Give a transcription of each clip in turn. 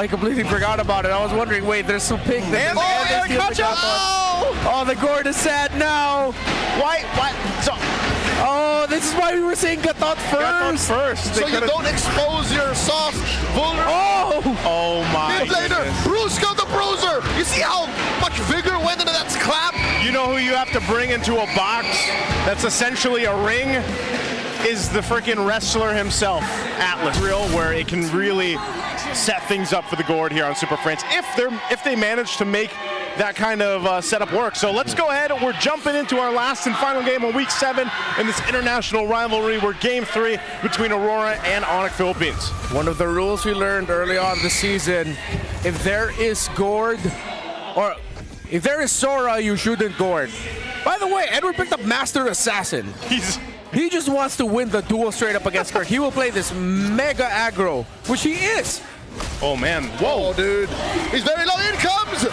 I completely forgot about it. I was wondering, wait, there's some pink. Oh, the gourd is sad now. Why? So, oh, this is why we were saying Gatot first. So you don't expose your soft, vulnerable. Oh my later, Brusco the Bruiser. You see how much vigor went into that clap? You know who you have to bring into a box that's essentially a ring? Is the freaking wrestler himself, Atlas. Real, where it can really set things up for the gourd here on Super France if they manage to make that kind of setup work. So let's go ahead. We're jumping into our last and final game of Week 7 in this international rivalry. We're Game 3 between Aurora and ONIC Philippines. One of the rules we learned early on this season: if there is gourd, or if there is Sora, you shouldn't gourd. By the way, Edward picked up Master Assassin. He just wants to win the duel straight up against Kirk. He will play this mega aggro, which he is. Oh man, whoa, dude. He's very low. In comes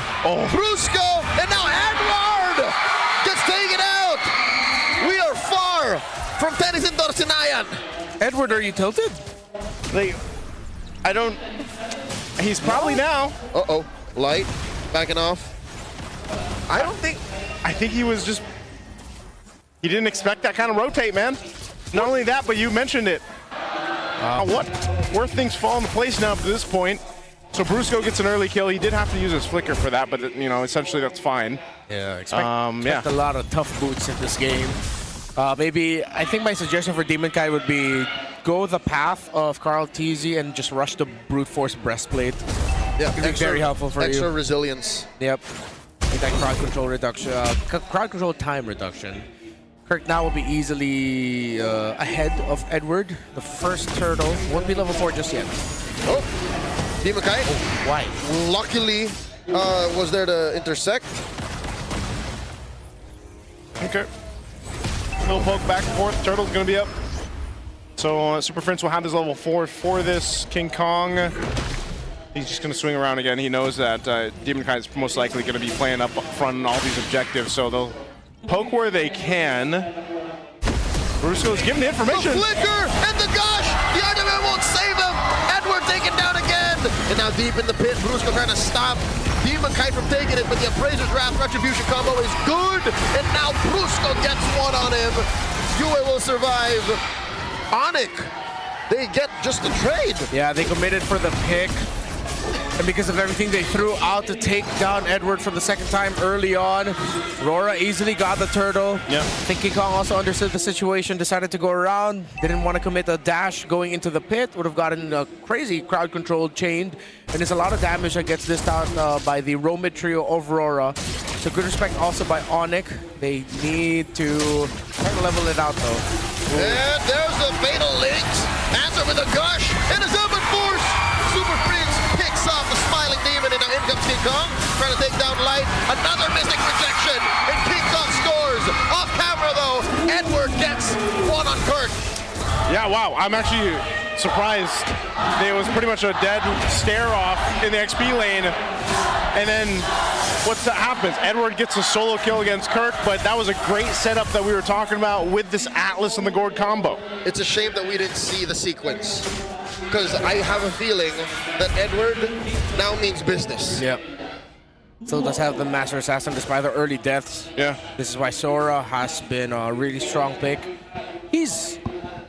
Brusco, and now Edward gets taken out. We are far from Tennis in Dorsinayan. Edward, are you tilted? I don't, he's probably now. Uh-oh, light, backing off. I think he was just, he didn't expect that kind of rotate, man. Not only that, but you mentioned it. Where things fall into place now up to this point. So Brusco gets an early kill. He did have to use his flicker for that, but you know, essentially that's fine. Yeah, expect a lot of tough boots in this game. Maybe, I think my suggestion for Demon Kai would be go the path of Carl Teasy and just rush the brute force breastplate. Yeah, it'd be very helpful for you. Extra resilience. Yep. Like that crowd control reduction, crowd control time reduction. Kirk now will be easily ahead of Edward. The first turtle won't be level 4 just yet. Oh, Demon Kai. Oh, why? Luckily, was there to intersect. Okay. Little poke back and forth. Turtle's gonna be up. So Super Prince will have his level 4 for this. King Kong. He's just going to swing around again. He knows that Demon Kai is most likely going to be playing up front on all these objectives, so they'll poke where they can. Brusco's giving the information. The flicker and the gush! The argument won't save him! Edward taken down again! And now deep in the pit, Brusco trying to stop Demon Kai from taking it, but the Appraiser's Wrath Retribution combo is good! And now Brusco gets one on him. Yue will survive. ONIC, they get just the trade. Yeah, they committed for the pick. And because of everything they threw out to take down Edward from the second time early on, RORA easily got the turtle. Yeah. I think King Kong also understood the situation, decided to go around, didn't want to commit a dash going into the pit, would have gotten a crazy crowd control chained, and there's a lot of damage that gets this down by the Romid trio of RORA. So good respect also by ONIC. They need to try to level it out though. And there's the fatal links. Answer with a gush and a Zeppelin force. Super Prince picks off the smiling demon, and now in comes King Kong, trying to take down Light. Another Mystic Projection, and King Kong scores. Off camera though, Edward gets one on Kirk. Yeah, wow, I'm actually surprised. It was pretty much a dead stare off in the XP lane. And then what's that happens? Edward gets a solo kill against Kirk, but that was a great setup that we were talking about with this Atlas and the Gourd combo. It's a shame that we didn't see the sequence, because I have a feeling that Edward now means business. Yep. Still does have the Master Assassin despite the early deaths. Yeah. This is why Sora has been a really strong pick. He's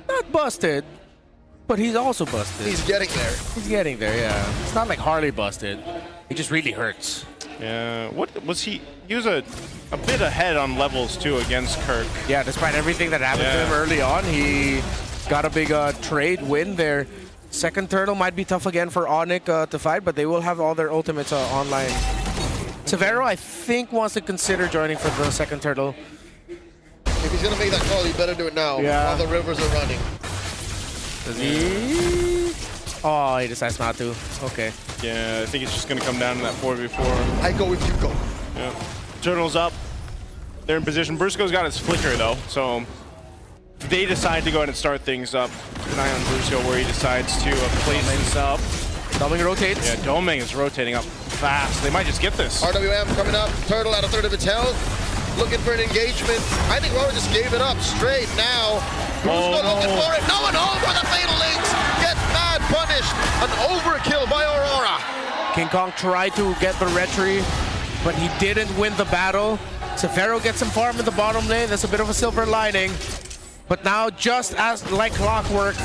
not busted, but he's also busted. He's getting there. He's getting there, yeah. It's not like Harley busted. He just really hurts. Yeah, what was he? He was a bit ahead on levels too against Kirk. Yeah, despite everything that happened to him early on, he got a big trade win there. Second turtle might be tough again for ONIC to fight, but they will have all their ultimates online. Severo, I think, wants to consider joining for the second turtle. If he's gonna make that call, he better do it now. Yeah. While the rivers are running. Does he? Oh, he decides not to. Okay. Yeah, I think it's just going to come down to that 4v4. I go if you go. Yeah. Turtle's up. They're in position. Brusco's got his flicker, though, so if they decide to go ahead and start things up, keep an eye on Brusco where he decides to place this up. Doming rotates. Yeah, Doming is rotating up fast. They might just get this. RWM coming up. Turtle at a third of its health. Looking for an engagement. I think RORA just gave it up straight now. Brusco looking for it. No one home for the fatal links. Gets bad punished. An overkill by Aurora. King Kong tried to get the retry, but he didn't win the battle. Severo gets some farm in the bottom lane. That's a bit of a silver lining. But now, just as like clockwork,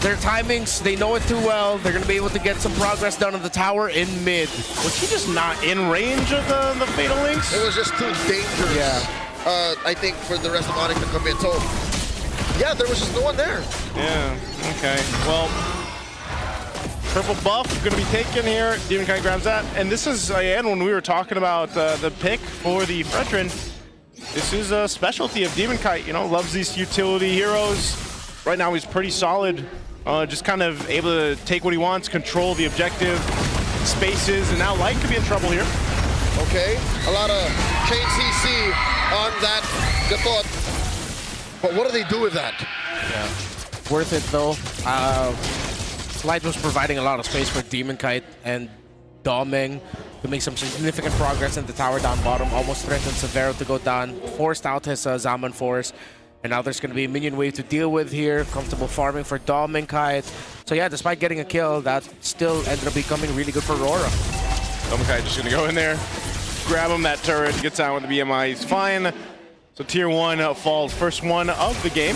their timings, they know it too well. They're going to be able to get some progress done on the tower in mid. Was he just not in range of the Fatal Links? It was just too dangerous. Yeah. I think for the rest of ONIC to come in. So, yeah, there was just no one there. Yeah, okay. Well, purple buff going to be taken here. Demon Kite grabs that. And this is, again, when we were talking about the pick for the Fredrin, this is a specialty of Demon Kite, you know, loves these utility heroes. Right now he's pretty solid, just kind of able to take what he wants, control the objective, spaces, and now Light could be in trouble here. Okay, a lot of chain CC on that Gatot. But what do they do with that? Yeah. Worth it though. Light was providing a lot of space for Demon Kite and Doming to make some significant progress in the tower down bottom. Almost threatened Severo to go down, forced out his Zaman Force. And now there's going to be a minion wave to deal with here. Comfortable farming for Doming Kite. So yeah, despite getting a kill, that still ended up becoming really good for RORA. Doming Kite just going to go in there, grab him, that turret, gets out with the BMI, he's fine. So tier 1 falls, first one of the game.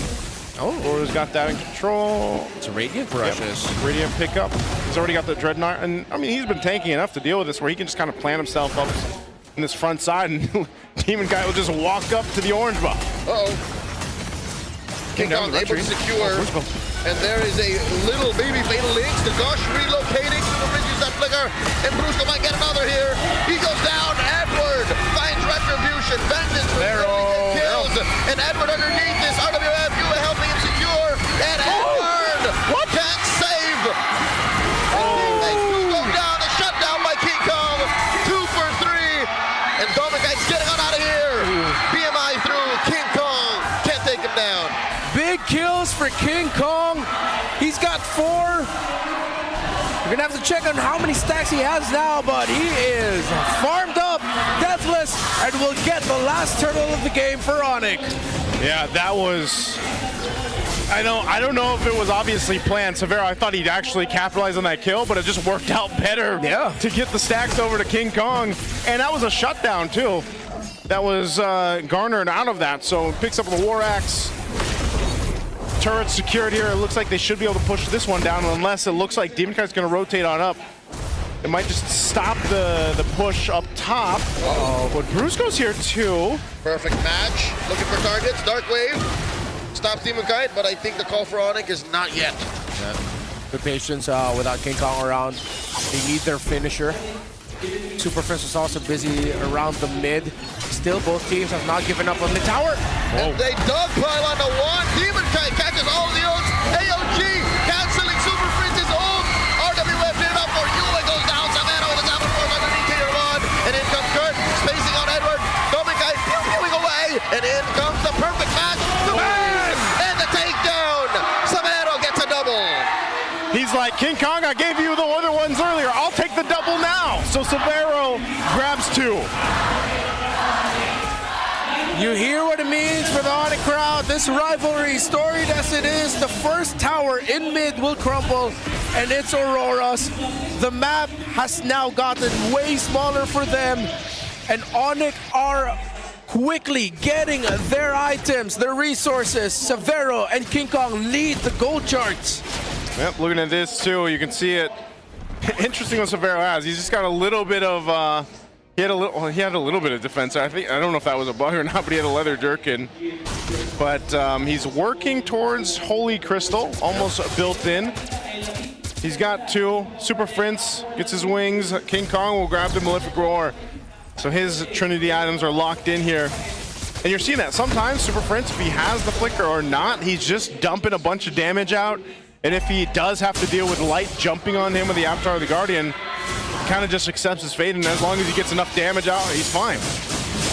Oh, RORA's got that in control. It's a Radiant Rushes. Yep. Radiant pickup. He's already got the Dreadnought, and I mean, he's been tanking enough to deal with this where he can just kind of plant himself up in this front side, and Demon Kite will just walk up to the orange buff. Uh-oh. King Kong able to secure, and there is a little baby Fatal Links. The Gush relocating to the bridges that flicker, and Brusco might get another here. He goes down. Edward finds Retribution. Vengeance with kills, and Edward underneath this RWF. You are helping him secure, and Edward can't save. And they do go down. The shutdown by King Kong. 2 for 3, and Dominic Kite's getting on out of here. BMI through. King Kong can't take him down. Big kills for King Kong. He's got 4. We're gonna have to check on how many stacks he has now, but he is farmed up, deathless, and will get the last turtle of the game for ONIC. Yeah, that was... I don't know if it was obviously planned. Severo, I thought he'd actually capitalize on that kill, but it just worked out better to get the stacks over to King Kong. And that was a shutdown, too. That was garnered out of that, so picks up the War Axe. Turret secured here. It looks like they should be able to push this one down, unless it looks like Demon Kite's going to rotate on up. It might just stop the push up top. Uh-oh. But Brusco's here, too. Perfect match. Looking for targets. Dark Wave stops Demon Kite, but I think the call for ONIC is not yet. Yeah. Good patience without King Kong around. They need their finisher. Super Fist is also busy around the mid. Still, both teams have not given up on the tower. And they dogpile on the one. Demon Kite catches all the ults. AOG canceling Super Fritz's ult. RWF hit up for Yue goes down. Savannah with the Zaman Force underneath tier 1. And in comes Kurt, spacing on Edward. Demon Kite pew-pewing away. And in comes the perfect match. The bang! And the takedown. Savannah gets a double. He's like, King Kong, I gave you the other ones earlier. I'll take the double now. So Severo grabs 2. You hear what it means for the ONIC crowd. This rivalry, storied as it is, the first tower in mid will crumble, and it's Aurora's. The map has now gotten way smaller for them, and ONIC are quickly getting their items, their resources. Severo and King Kong lead the gold charts. Yep, looking at this too, you can see it. Interesting what Severo has. He's just got a little bit of he had a little bit of defense. I don't know if that was a bug or not, but he had a leather jerkin. But he's working towards Holy Crystal, almost built in. He's got 2. Super Prince gets his wings. King Kong will grab the Malefic Roar. So his Trinity items are locked in here. And you're seeing that sometimes Super Prince, if he has the flicker or not, he's just dumping a bunch of damage out. And if he does have to deal with Light jumping on him with the Avatar of the Guardian, kind of just accepts his fate, and as long as he gets enough damage out, he's fine.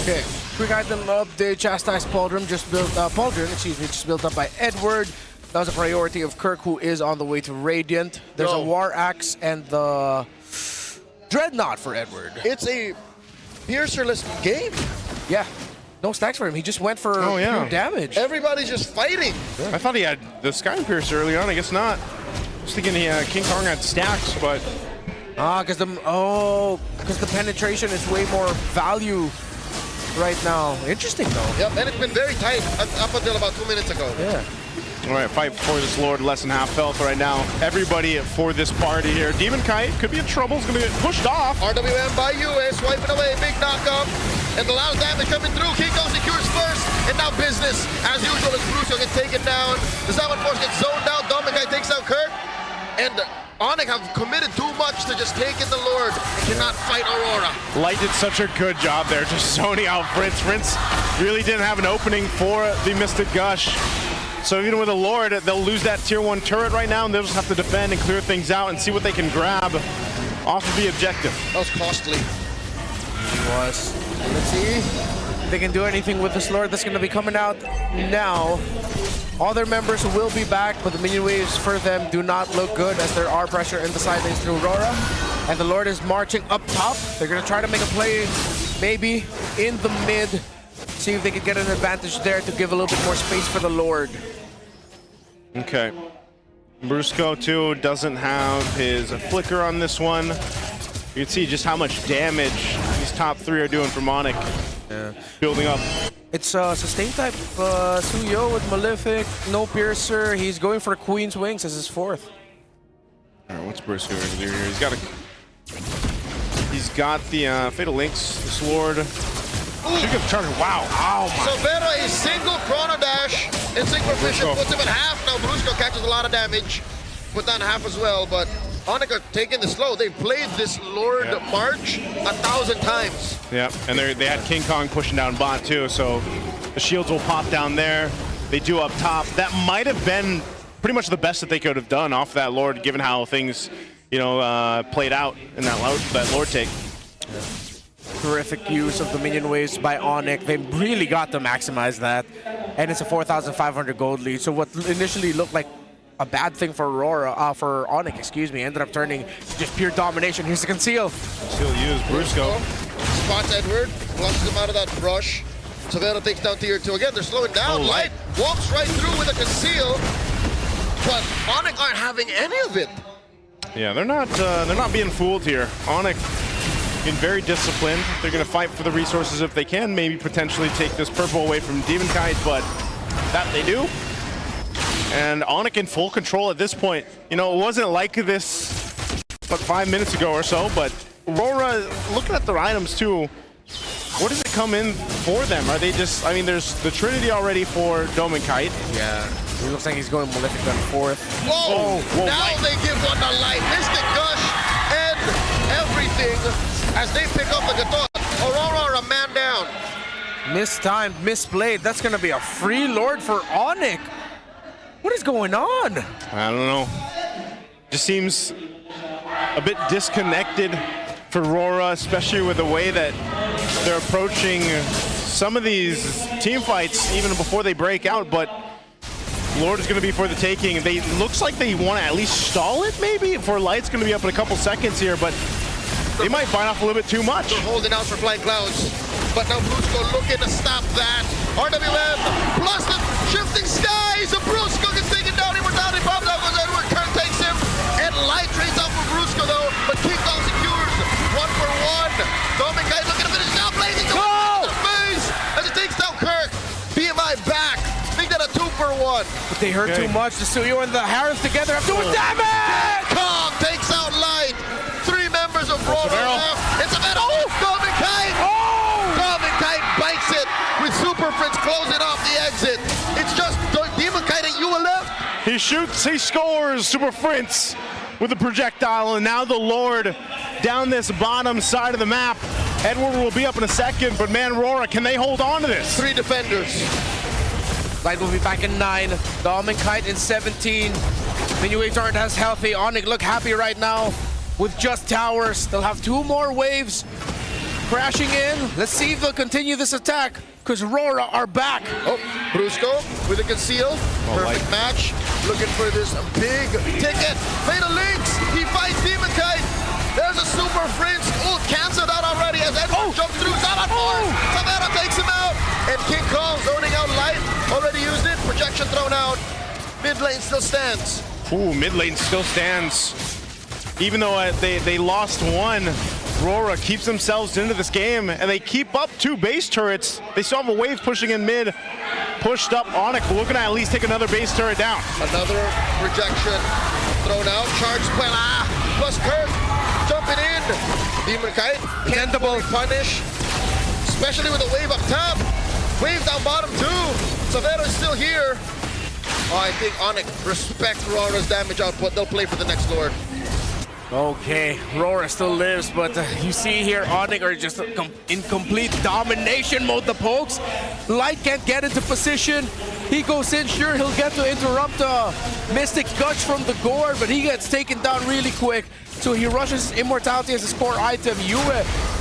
Okay, quick item update. Chastise Pauldron just built just built up by Edward. That was a priority of Kirk, who is on the way to Radiant. There's a War Axe and the Dreadnought for Edward. It's a piercerless game. Yeah, no stacks for him. He just went for pure damage. Everybody's just fighting. Yeah. I thought he had the Sky Piercer early on. I guess not. I was thinking King Kong had stacks, but Because the penetration is way more value right now. Interesting though. Yep, and it's been very tight up until about 2 minutes ago. Yeah. All right, fight for this Lord, less than half health right now. Everybody for this party here. Demon Kite could be in trouble. He's going to get pushed off. RWM by US, swiping away, big knockup. And a lot of damage coming through. King Kong secures first, and now business. As usual, as Brucio gets taken down. The Salmon Force gets zoned out. Dominicai takes out Kirk. And ONIC have committed too much to just taking the Lord and cannot fight Aurora. Light did such a good job there, just zoning out Fritz. Fritz really didn't have an opening for the Mystic Gush. So even with a Lord, they'll lose that tier 1 turret right now, and they'll just have to defend and clear things out and see what they can grab off of the objective. That was costly. It was. Let's see if they can do anything with this Lord that's going to be coming out now. All their members will be back, but the minion waves for them do not look good as there are pressure in the side lanes through Aurora. And the Lord is marching up top. They're going to try to make a play maybe in the mid. See if they can get an advantage there to give a little bit more space for the Lord. Okay. Brusco, too, doesn't have his flicker on this one. You can see just how much damage these top 3 are doing for ONIC. Yeah. Building up. It's sustain type Suyo with Malefic, no Piercer. He's going for Queen's Wings as his 4th. All right, what's Brusco going to do here? He's got the Fatal Links, this Lord. Should get charged. Wow. Oh my. So Vera, a single Chrono Dash and Synchro Vision puts him at half. Now Brusco catches a lot of damage. Put down half as well, but ONIC are taking the slow. They've played this Lord March 1,000 times. Yeah, and they had King Kong pushing down bot too, so the shields will pop down there. They do up top. That might have been pretty much the best that they could have done off that Lord, given how things, played out in that Lord take. Yeah. Terrific use of the minion waves by ONIC. They really got to maximize that. And it's a 4,500 gold lead. So what initially looked like a bad thing for Aurora, for ONIC, excuse me, ended up turning just pure domination. Here's the conceal. Still use Brusco. Spots Edward, flushes him out of that brush. Savannah takes down tier 2 again. They're slowing down. Light walks right through with a conceal, but ONIC aren't having any of it. Yeah, they're not being fooled here. ONIC being very disciplined. They're going to fight for the resources if they can, maybe potentially take this purple away from Demon Kite, but that they do. And ONIC in full control at this point. It wasn't like this but 5 minutes ago or so, but Aurora, looking at their items too, what does it come in for them? Are they just, there's the Trinity already for Dome and Kite. Yeah, he looks like he's going Malefic on 4th. Whoa, now they give one the light. Mystic Gush and everything as they pick up the Gatot. Aurora are a man down. Mistimed, misplayed. That's going to be a free Lord for ONIC. What is going on? I don't know. Just seems a bit disconnected for Aurora, especially with the way that they're approaching some of these team fights even before they break out, but Lord is going to be for the taking. Looks like they want to at least stall it maybe, for Light's going to be up in a couple seconds here, but they might bite off a little bit too much. They're holding out for Flying Clouds, but now Brusco looking to stop that. RWM plus the shifting skies. Brusco gets taken down. Immortality pops out. Goes Edward. Kirk takes him. And Light trades out for Brusco though. But King Kong secures 1 for 1. Dominicai looking to finish now. Blazing to the face as he takes down Kirk. BMI back. Make that a 2 for 1. But they hurt too much. The Suyo and the Harris together have doing damage! Kong takes out Light. 3 members of RORA left. It's a battle. Dominicai. Dominicai bites it with Super Fritz closing off the exit. It's just Demon Kite and Yua left. He shoots, he scores, Super Fritz with a projectile, and now the Lord down this bottom side of the map. Edward will be up in a second, but man, RORA, can they hold on to this? 3 defenders. Light will be back in 9. Dom and Kite in 17. Minion waves aren't as healthy. ONIC look happy right now with just towers. They'll have 2 more waves crashing in. Let's see if they'll continue this attack, because RORA are back. Oh, Brusco with a conceal. Perfect match. Looking for this big ticket. Fatal Links. He fights Demon Kite. There's a Super Fringe. Oh, canceled out already as Edward jumps through. Salmon Force. Savannah takes him out. And King Kong zoning out Light. Already used it. Projection thrown out. Mid lane still stands. Ooh, mid lane still stands. even though they lost one, RORA keeps themselves into this game, and they keep up 2 base turrets. They still have a wave pushing in mid, pushed up ONIC, looking at least take another base turret down. Another rejection thrown out. Charge Puela plus Kurt jumping in. Demon Kite can't fully punish, especially with a wave up top. Wave down bottom too. Savero's still here. Oh, I think ONIC respect RORA's damage output. They'll play for the next Lord. Okay, RORA still lives, but you see here, ONIC are just in complete domination mode. The pokes, Light can't get into position. He goes in, sure, he'll get to interrupt Mystic Gush from the Gourd, but he gets taken down really quick. So he rushes Immortality as his core item. Yue,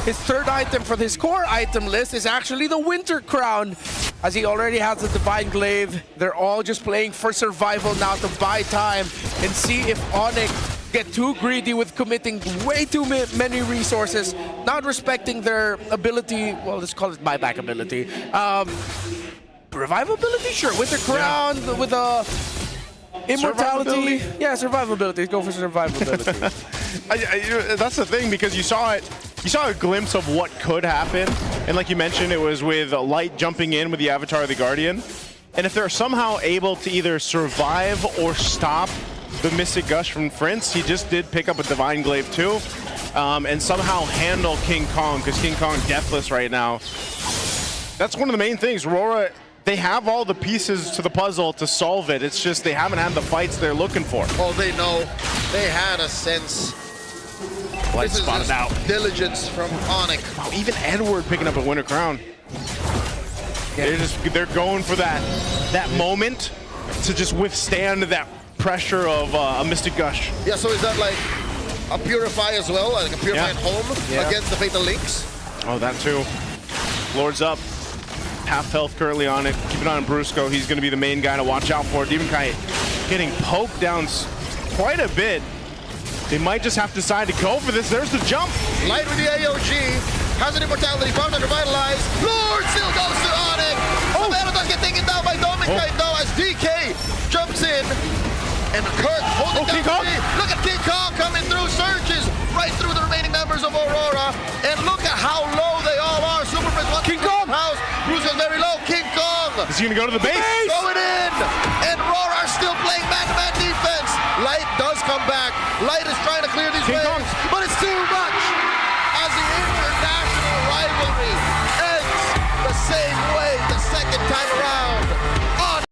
his third item for his core item list is actually the Winter Crown, as he already has the Divine Glaive. They're all just playing for survival now to buy time and see if ONIC get too greedy with committing way too many resources, not respecting their ability. Well, let's call it buyback ability. Revivability, sure. Winter Crown with a Immortality. Yeah, survivability. Go for survivability. That's the thing, because you saw it. You saw a glimpse of what could happen, and like you mentioned, it was with Light jumping in with the Avatar of the Guardian. And if they're somehow able to either survive or stop the Mystic Gush from Prince, he just did pick up a Divine Glaive too, and somehow handle King Kong, because King Kong deathless right now. That's one of the main things. RORA, they have all the pieces to the puzzle to solve it. It's just they haven't had the fights they're looking for. Oh, they know. They had a sense. Light spotted out. Diligence from ONIC. Wow, even Edward picking up a Winter Crown. Yeah. They're going for that moment to just withstand that pressure of a Mystic Gush. Yeah, so is that like a Purify as well? Like a Purify at home against the Fatal Links? Oh, that too. Lord's up. Half health currently on it. Keep it on Brusco. He's going to be the main guy to watch out for. Demon Kite getting poked down quite a bit. They might just have to decide to go for this. There's the jump. Light with the AOG. Has an Immortality. Bound to revitalize. Lord still goes to ONIC. Oh, Savannah does get taken down by Demon Kite though as DK jumps in. And Kurt holding down the Look at King Kong coming through. Surges right through the remaining members of Aurora. And look at how low they all are. Super Prince wants King Kong. House. Bruce is very low. King Kong. Is he going to go to the base? Going in. And Aurora are still playing man-to-man defense. Light does come back. Light is trying to clear these waves, but it's too much. As the international rivalry ends the same